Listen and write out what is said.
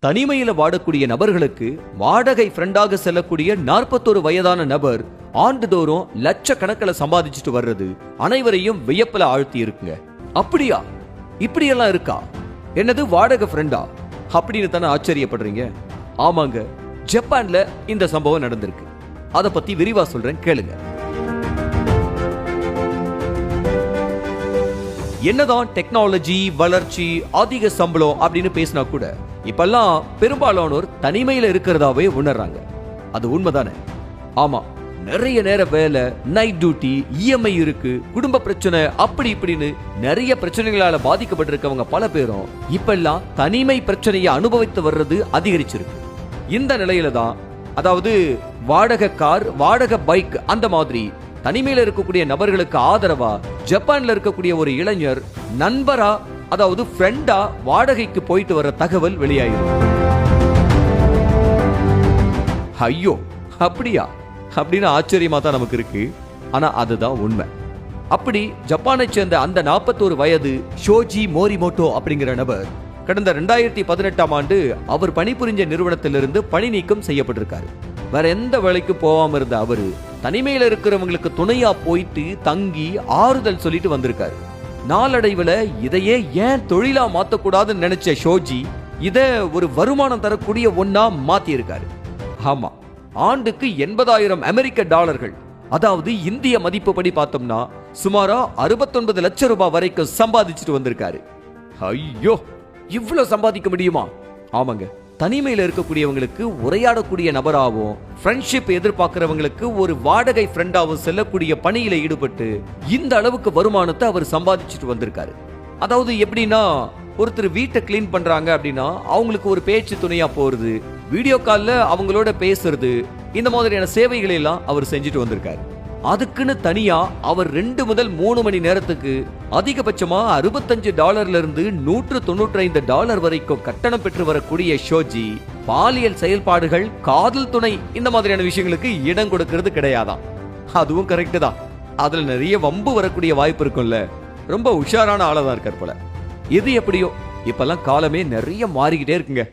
தனிமையில வாடக்கூடிய நபர்களுக்கு வாடகை ஃப்ரெண்டாக செல்லக்கூடிய 41 வயதான நபர் ஆண்டுதோறும் லட்சக்கணக்கில் சம்பாதிச்சுட்டு வர்றது அனைவரையும் வியப்புல ஆழ்த்தி இருக்குங்க. அப்படியா? இப்படியெல்லாம் இருக்கா? என்னது வாடகை ஃப்ரெண்டா அப்படின்னு தானே ஆச்சரியப்படுறீங்க? ஆமாங்க, ஜப்பான்ல இந்த சம்பவம் நடந்திருக்கு. அதை பத்தி விரிவா சொல்றேன், கேளுங்க. என்னதான் டெக்னாலஜி வளர்ச்சி அதிக சம்பளம் அப்படின்னு பேசினா கூட இப்பெல்லாம் பெரும்பாலானோர் தனிமையில இருக்கிறதாவே உணர்றாங்க. அது உண்மைதானே? ஆமா, நிறைய நேர வேலை, நைட் டியூட்டி, இஎம்ஐ இருக்கு, குடும்ப பிரச்சனை, அப்படி இப்படின்னு நிறைய பிரச்சனைகளால பாதிக்கப்பட்டிருக்கவங்க பல பேரும் இப்பெல்லாம் தனிமை பிரச்சனையை அனுபவித்து வர்றது அதிகரிச்சிருக்கு. இந்த நிலையில தான், அதாவது வாடகை கார், வாடகை பைக், அந்த மாதிரி தனிமையில இருக்கக்கூடிய நபர்களுக்கு ஆதரவா ஜப்பான்ல இருக்கக்கூடிய ஒரு இளைஞர் நண்பரா, அதாவது ஃப்ரெண்டா வாடகைக்கு போயிட்டு வர தகவல் வெளியாயிருக்கு. ஐயோ, அப்படியா அப்படின்னு ஆச்சரியமா தான் நமக்கு இருக்கு. ஆனா அதுதான் உண்மை. அப்படி ஜப்பானை சேர்ந்த அந்த 41 வயது ஷோஜி மோரிமோட்டோ அப்படிங்கிற நபர் கடந்த 2018ஆம் ஆண்டு அவர் பணிபுரிஞ்ச நிறுவனத்திலிருந்து பணி நீக்கம் செய்யப்பட்டிருக்காரு. வேற எந்த வேலைக்கு போகாம இருந்த அவரு தனிமையில இருக்கிறவங்களுக்கு துணையா போயிட்டு தங்கி ஆறுதல் சொல்லிட்டு வந்திருக்காரு. நாளடைவுல இதையே ஏன் தொழிலா மாத்தக்கூடாதுன்னு நினைச்ச ஷோஜி இத ஒரு வருமானம் தரக்கூடிய ஒன்னா மாத்தி இருக்காரு. ஆமா, ஆண்டுக்கு 80,000 அமெரிக்க டாலர்கள், அதாவது இந்திய மதிப்புப்படி பார்த்தோம்னா சுமாரா 69 லட்சம் ரூபாய் வரைக்கும் சம்பாதிச்சுட்டு வந்திருக்காரு. ஐயோ, இவ்வளவு சம்பாதிக்க முடியுமா? ஆமாங்க, தனிமையில இருக்கக்கூடியவங்களுக்கு உரையாடக்கூடிய நபராகவும் ஃப்ரெண்ட்ஷிப் எதிர்பார்க்கிறவங்களுக்கு ஒரு வாடகை ஃப்ரெண்டாவும் செல்லக்கூடிய பணியில ஈடுபட்டு இந்த அளவுக்கு வருமானத்தை அவர் சம்பாதிச்சுட்டு வந்திருக்காரு. அதாவது எப்படின்னா, ஒருத்தர் வீட்டை கிளீன் பண்றாங்க அப்படின்னா அவங்களுக்கு ஒரு பேச்சு துணையா போறது, வீடியோ கால்ல அவங்களோட பேசுறது, இந்த மாதிரியான சேவைகளை எல்லாம் அவர் செஞ்சுட்டு வந்திருக்காரு. அதுக்குன்னு தனியா அவர் 2 முதல் 3 மணி நேரத்துக்கு அதிகபட்சமா $65 இருந்து $195 வரைக்கும் கட்டணம் பெற்று வரக்கூடிய ஷோஜி பாலியல் செயல்பாடுகள், காதல் துணை, இந்த மாதிரியான விஷயங்களுக்கு இடம் கொடுக்கிறது கிடையாதான். அதுவும் கரெக்ட் தான். அதுல நிறைய வம்பு வரக்கூடிய வாய்ப்பு இருக்கும்ல. ரொம்ப உஷாரான ஆளா தான் இருக்கார் போல. எது எப்படியோ இப்பெல்லாம் காலமே நிறைய மாறிக்கிட்டே இருக்குங்க.